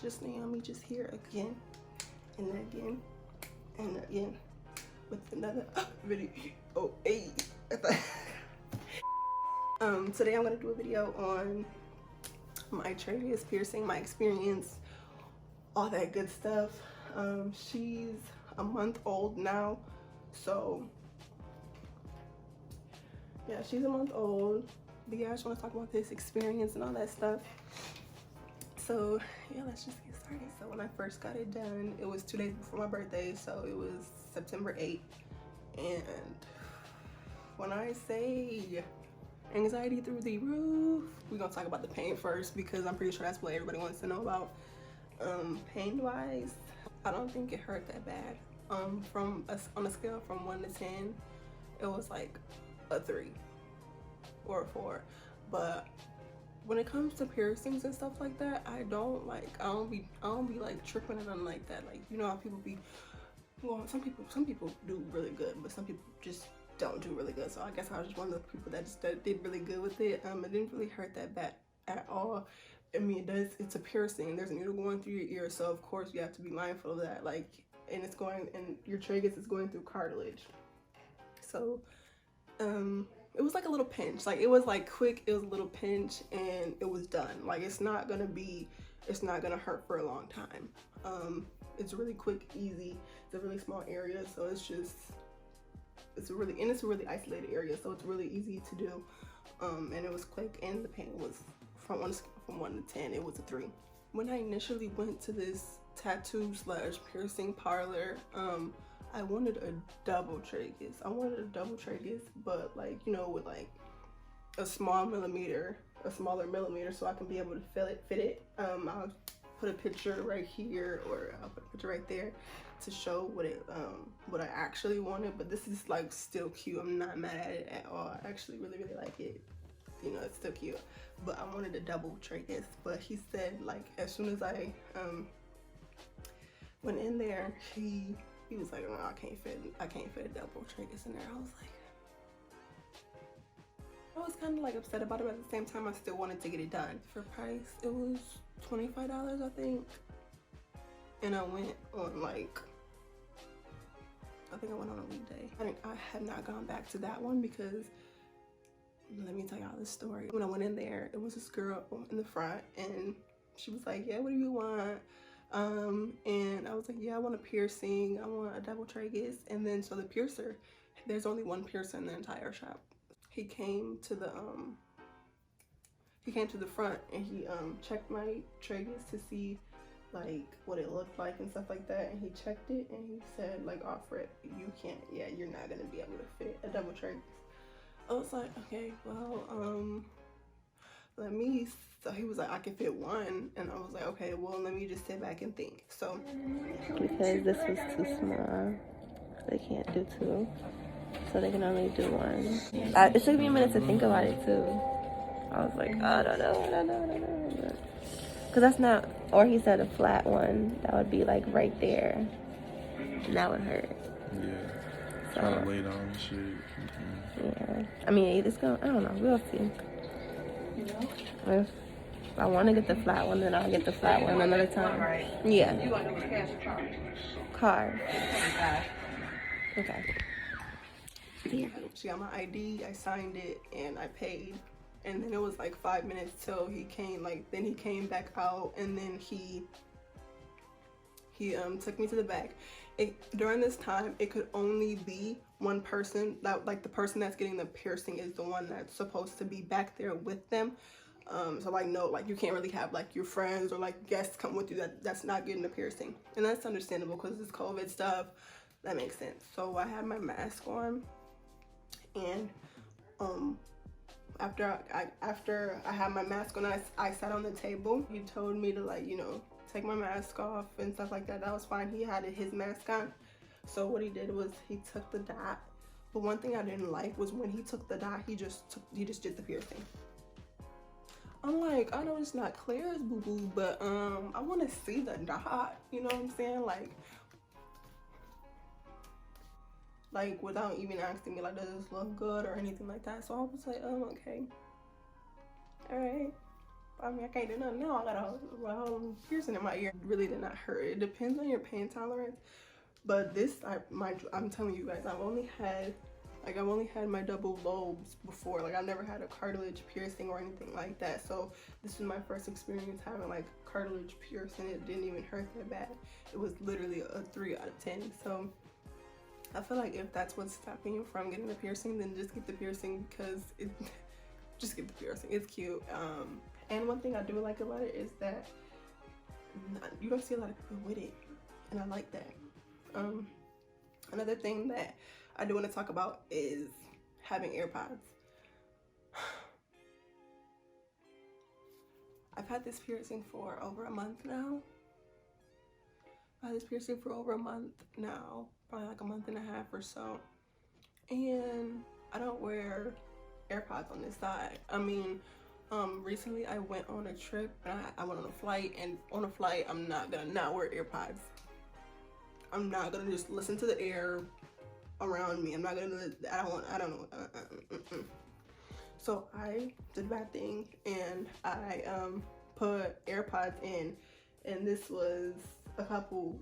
it's just Naomi, just here again and again and again with another video. Oh, hey. Today I'm gonna do a video on my Tragus piercing, my experience, all that good stuff. She's a month old now, so yeah, she's a month old. But yeah, I just want to talk about this experience and all that stuff. So yeah, let's just get started. So when I first got it done, it was 2 days before my birthday, so it was September 8th. And when I say anxiety through the roof, we're gonna talk about the pain first because I'm pretty sure that's what everybody wants to know about. Pain wise, I don't think it hurt that bad. From us on a scale from 1 to 10, it was like a 3 or a 4. But when it comes to piercings and stuff like that, I don't be like tripping and nothing like that. Like, you know how people be, well, some people do really good, but some people just don't do really good. So I guess I was just one of the people that did really good with it. It didn't really hurt that bad at all. I mean, it's a piercing. There's a needle going through your ear, so of course you have to be mindful of that. Like, and your tragus is going through cartilage. So, it was like a little pinch. Like, it was like quick. It was a little pinch, and it was done. Like, it's not gonna hurt for a long time. It's really quick, easy. It's a really small area, so it's a really isolated area, so it's really easy to do. And it was quick, and the pain was from 1 to 10, it was a 3. When I initially went to this tattoo / piercing parlor, I wanted a double tragus. But like, you know, with like a smaller millimeter, so I can be able to fit it. I'll put a picture right here, or I'll put a picture right there to show what I actually wanted. But this is like still cute. I'm not mad at it at all. I actually really like it. You know, it's still cute. But I wanted a double tragus. But he said, like, as soon as I went in there, he was like, no, I can't fit a double tragus in there. I was kind of like upset about it, but at the same time I still wanted to get it done. For price, it was $25, I think. And I went on I went on a weekday. I had not gone back to that one because, let me tell y'all this story. When I went in there, it was this girl in the front, and she was like, yeah, what do you want? And I was like, yeah, I want a piercing, I want a double tragus. And then so the piercer, there's only one piercer in the entire shop. He came to the front, and he checked my tragus to see like what it looked like and stuff like that, and he checked it, and he said, like, offer it, you're not gonna be able to fit a double tragus. I was like, okay, well, so he was like, I can fit one, and I was like, okay, well, let me just sit back and think. So because this was too small, they can't do 2, so they can only do 1. It took me a minute to think about it too. I was like, I don't know. Because that's not, or he said a flat one, that would be like right there, and that would hurt. Yeah. So, trying to lay down and shit. Yeah. I mean, it's gonna, I don't know, we'll see. If I want to get the flat one, then I'll get the flat one another time. Yeah. You want to do cash or card? Okay. Yeah. She got my ID, I signed it, and I paid. And then it was like 5 minutes till he came, then he came back out, and then he took me to the back. During this time, it could only be one person, like the person that's getting the piercing is the one that's supposed to be back there with them. So like, no, like you can't really have like your friends or like guests come with you that's not getting the piercing. And that's understandable because it's COVID stuff. That makes sense. So I had my mask on, and after I had my mask on, I sat on the table. He told me to, like, you know, take my mask off and stuff like that. That was fine. He had his mask on. So what he did was he took the dot. But one thing I didn't like was when he took the dot, he just did the piercing. I'm like, I know it's not clear as boo-boo, but I want to see the dot. You know what I'm saying? Like without even asking me, like, does this look good or anything like that. So I was like, okay, all right, I mean, I can't do nothing now. I got a whole piercing in my ear. It really did not hurt. It depends on your pain tolerance. But this, I'm telling you guys, I've only had my double lobes before. Like, I've never had a cartilage piercing or anything like that. So this is my first experience having like cartilage piercing. It didn't even hurt that bad. It was literally a 3 out of 10. So I feel like if that's what's stopping you from getting the piercing, then just get the piercing, because just get the piercing. It's cute. And one thing I do like about it is that you don't see a lot of people with it, and I like that. Another thing that I do want to talk about is having AirPods. I've had this piercing for over a month now. I've had this piercing for over a month now, probably like a month and a half or so. And I don't wear AirPods on this side. I mean, recently I went on a trip, and I went on a flight, and on a flight I'm not gonna not wear AirPods. I'm not gonna just listen to the air around me. I'm not gonna, I don't know. So I did a bad thing, and I put AirPods in, and this was a couple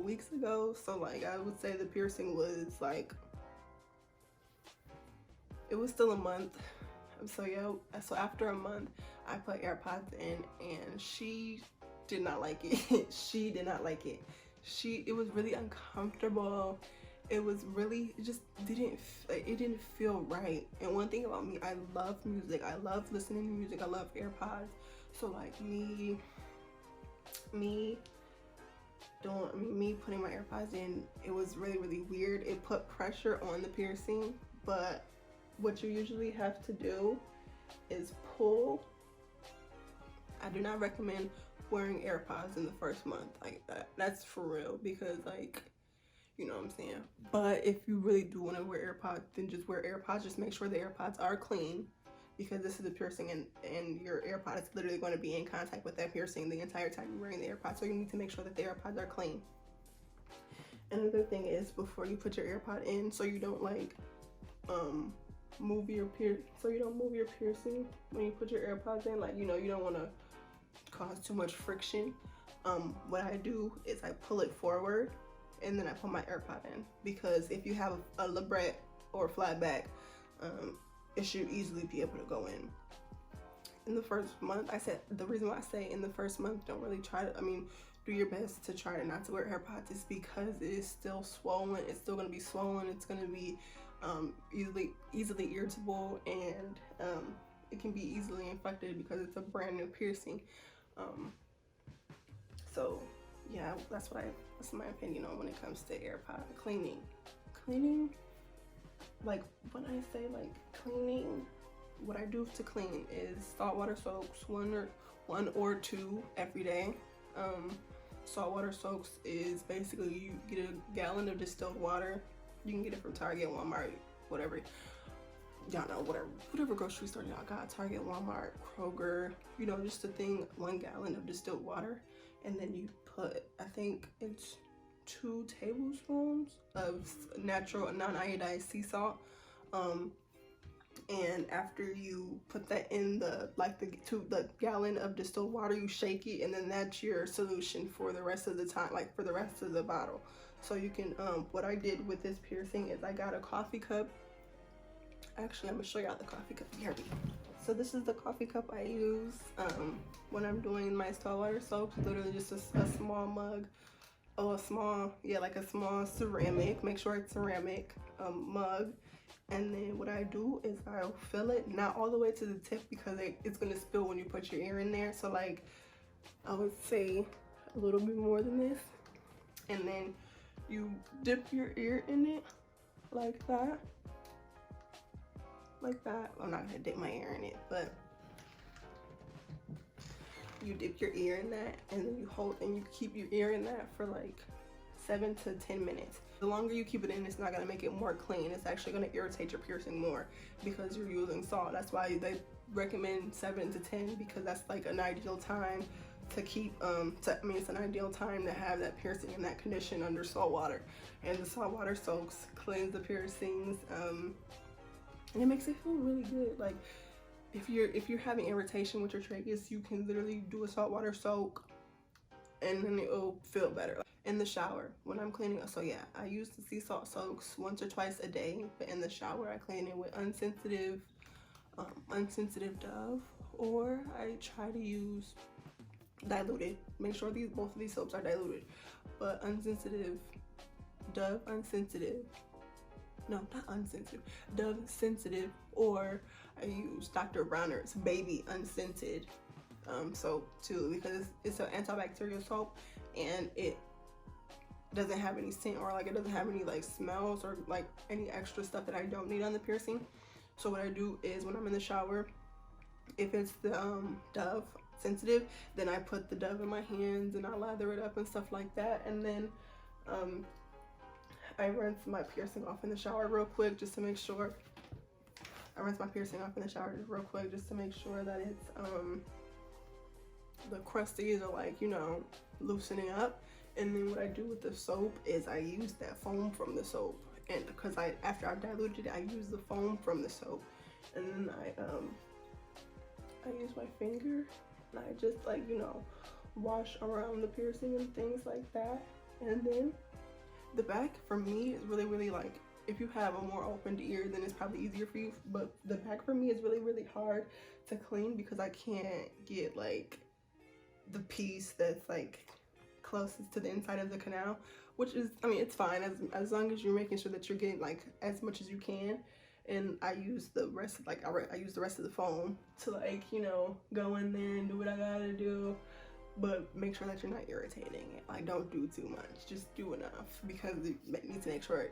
weeks ago. So like, I would say the piercing was like, it was still a month. So yeah, so after a month I put AirPods in, and she did not like it. She did not like it. It was really uncomfortable. It was really, it just didn't feel right. And one thing about me, I love music. I love listening to music. I love AirPods. So like me putting my AirPods in, it was really, really weird. It put pressure on the piercing, but what you usually have to do is pull. I do not recommend wearing AirPods in the first month like that. That's for real, because like, you know what I'm saying? But if you really do want to wear AirPods, then just wear AirPods. Just make sure the AirPods are clean, because this is a piercing, and your AirPod is literally going to be in contact with that piercing the entire time you're wearing the AirPods. So you need to make sure that the AirPods are clean. Another thing is, before you put your AirPod in, so you don't like move your piercing when you put your AirPods in, like, you know, you don't want to cause too much friction. What I do is I pull it forward, and then I put my AirPod in, because if you have a labret or a flat back, it should easily be able to go in the first month. The reason why I say in the first month, don't really try to, do your best to try not to wear AirPods, is because it is still swollen. It's still going to be swollen. It's going to be easily irritable, and it can be easily infected because it's a brand new piercing. So yeah, that's my opinion on when it comes to AirPod cleaning. Like, when I say like cleaning, what I do to clean is saltwater soaks, one or two every day. Saltwater soaks is basically, you get a gallon of distilled water. You can get it from Target, Walmart, whatever. Y'all know, whatever grocery store y'all got, Target, Walmart, Kroger, you know, just a thing, 1 gallon of distilled water. And then you put, I think it's 2 tablespoons of natural non-iodized sea salt. And after you put that in the gallon of distilled water, you shake it, and then that's your solution for the rest of the time, like for the rest of the bottle. So you can, what I did with this piercing is I got a coffee cup. Actually, I'm gonna show y'all the coffee cup. Here we go. So this is the coffee cup I use when I'm doing my saltwater soaps. Literally just a small mug, a small ceramic. Make sure it's ceramic mug. And then what I do is I'll fill it, not all the way to the tip, because it's gonna spill when you put your ear in there. So like, I would say a little bit more than this, and then you dip your ear in it like that. Like that. I'm not gonna dip my ear in it, but you dip your ear in that, and then you keep your ear in that for like 7 to 10 minutes. The longer you keep it in, it's not gonna make it more clean. It's actually gonna irritate your piercing more, because you're using salt. That's why they recommend 7 to 10, because that's like an ideal time to keep, it's an ideal time to have that piercing in that condition under salt water. And the saltwater soaks cleanse the piercings, and it makes it feel really good. Like, if you're having irritation with your tragus, you can literally do a saltwater soak and then it'll feel better. In the shower when I'm cleaning, so yeah, I use the sea salt soaks once or twice a day, but in the shower I clean it with unsensitive Dove, or I try to use diluted. Make sure both of these soaps are diluted, but unsensitive Dove unsensitive, no, not unsensitive, Dove sensitive, or I use Dr. Bronner's baby unscented soap too, because it's an antibacterial soap and it doesn't have any scent, or like it doesn't have any like smells or like any extra stuff that I don't need on the piercing. So what I do is when I'm in the shower, if it's the Dove sensitive, then I put the Dove in my hands and I lather it up and stuff like that, and then I rinse my piercing off in the shower real quick just to make sure. I rinse my piercing off in the shower real quick just to make sure that it's the crusties are like, you know, loosening up. And then what I do with the soap is I use that foam from the soap, and because after I've diluted it, I use the foam from the soap, and then I use my finger and I just, like, you know, wash around the piercing and things like that. And then the back for me is really like, if you have a more opened ear, then it's probably easier for you, but the back for me is really hard to clean because I can't get like the piece that's like closest to the inside of the canal, which is, I mean, it's fine as long as you're making sure that you're getting like as much as you can. And I use the rest, like I use the rest of the foam to, like, you know, go in there and do what I gotta do, but make sure that you're not irritating it. Like, don't do too much, just do enough, because you need to make sure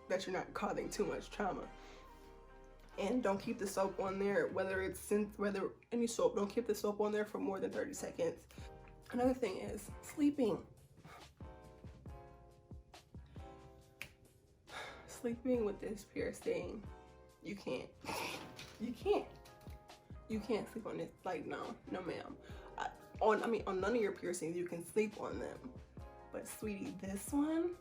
that you're not causing too much trauma. And don't keep the soap on there, whether any soap, don't keep the soap on there for more than 30 seconds. Another thing is sleeping. Sleeping with this piercing, you can't sleep on it. Like, no ma'am. On none of your piercings you can sleep on them, but sweetie, this one,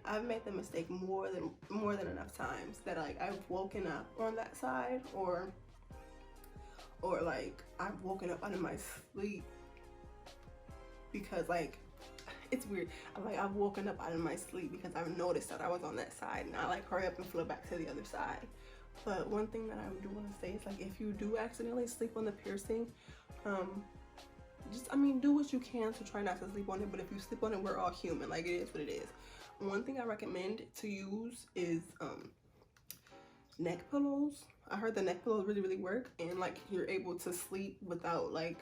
I've made the mistake more than enough times that, like, I've woken up on that side, or like I've woken up out of my sleep because, like, it's weird. I've woken up out of my sleep because I've noticed that I was on that side, and I like hurry up and flip back to the other side. But one thing that I do want to say is, like, if you do accidentally sleep on the piercing, just, I mean, do what you can to try not to sleep on it. But if you sleep on it, we're all human. Like, it is what it is. One thing I recommend to use is neck pillows. I heard the neck pillows really work, and like you're able to sleep without like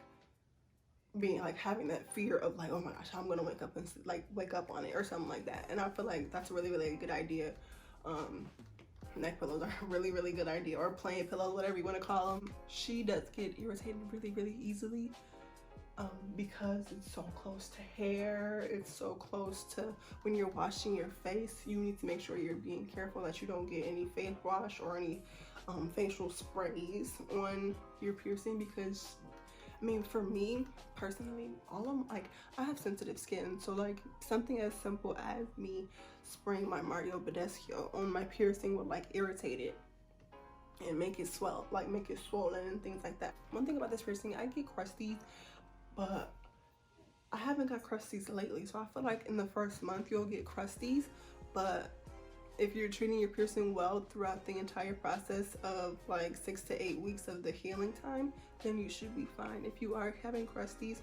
being like having that fear of like, oh my gosh, I'm gonna wake up and like wake up on it or something like that. And I feel like that's a really good idea. Neck pillows are a really good idea, or plain pillows, whatever you want to call them. She does get irritated really easily because it's so close to hair, it's so close to when you're washing your face. You need to make sure you're being careful that you don't get any face wash or any facial sprays on your piercing, because I mean, for me personally, all of them, like, I have sensitive skin, so like something as simple as me spraying my Mario Badescu on my piercing would like irritate it and make it swell, like make it swollen and things like that. One thing about this piercing, I get crusties, but I haven't got crusties lately, so I feel like in the first month you'll get crusties. But if you're treating your piercing well throughout the entire process of like 6 to 8 weeks of the healing time, then you should be fine. If you are having crusties,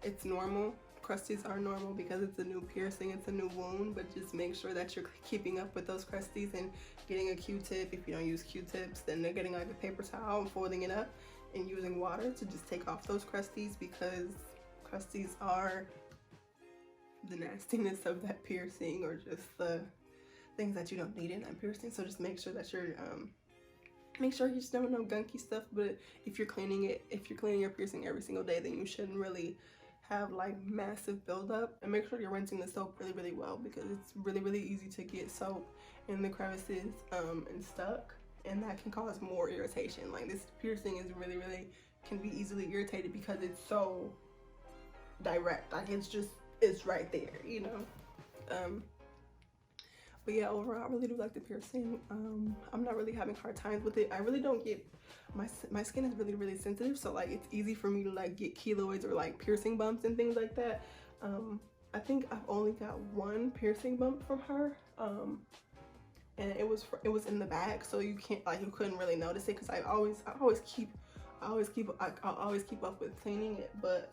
it's normal. Crusties are normal because it's a new piercing, it's a new wound, but just make sure that you're keeping up with those crusties and getting a Q-tip. If you don't use Q-tips, then they're getting like a paper towel and folding it up and using water to just take off those crusties, because crusties are the nastiness of that piercing, or just the things that you don't need in that piercing. So just make sure that you're make sure you just don't know gunky stuff. But if you're cleaning your piercing every single day, then you shouldn't really have like massive buildup. And make sure you're rinsing the soap really well, because it's really easy to get soap in the crevices and stuck, and that can cause more irritation. Like, this piercing is really can be easily irritated because it's so direct. Like, it's right there, you know. But yeah, overall, I really do like the piercing. I'm not really having hard times with it. I really don't get, my skin is really sensitive, so like it's easy for me to like get keloids or like piercing bumps and things like that. I think I've only got one piercing bump from her, and it was in the back, so you can't, like, you couldn't really notice it because I always keep up with cleaning it. But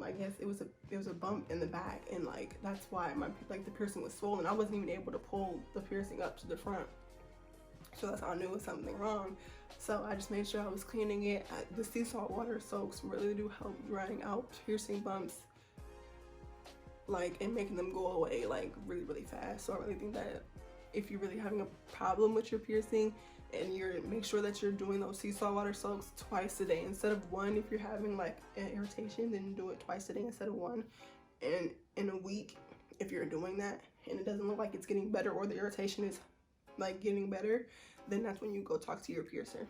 I guess it was a bump in the back, and like that's why the piercing was swollen. I wasn't even able to pull the piercing up to the front, so that's how I knew it was something wrong. So I just made sure I was cleaning it. The sea salt water soaks really do help drying out piercing bumps, like, and making them go away like really fast. So I really think that if you're really having a problem with your piercing, and make sure that you're doing those sea salt water soaks twice a day instead of one. If you're having like an irritation, then do it twice a day instead of one. And in a week, if you're doing that and it doesn't look like it's getting better, or the irritation is like getting better, then that's when you go talk to your piercer.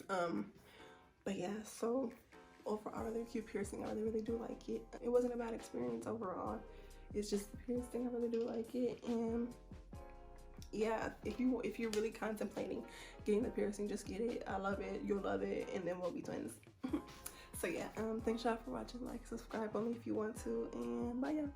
But yeah, so overall, really cute piercing. I really do like it. It wasn't a bad experience overall. It's just the piercing, I really do like it. And yeah, if you're really contemplating getting the piercing, just get it. I love it, you'll love it, and then we'll be twins. So yeah, thanks y'all for watching. Like, subscribe only if you want to, and bye y'all.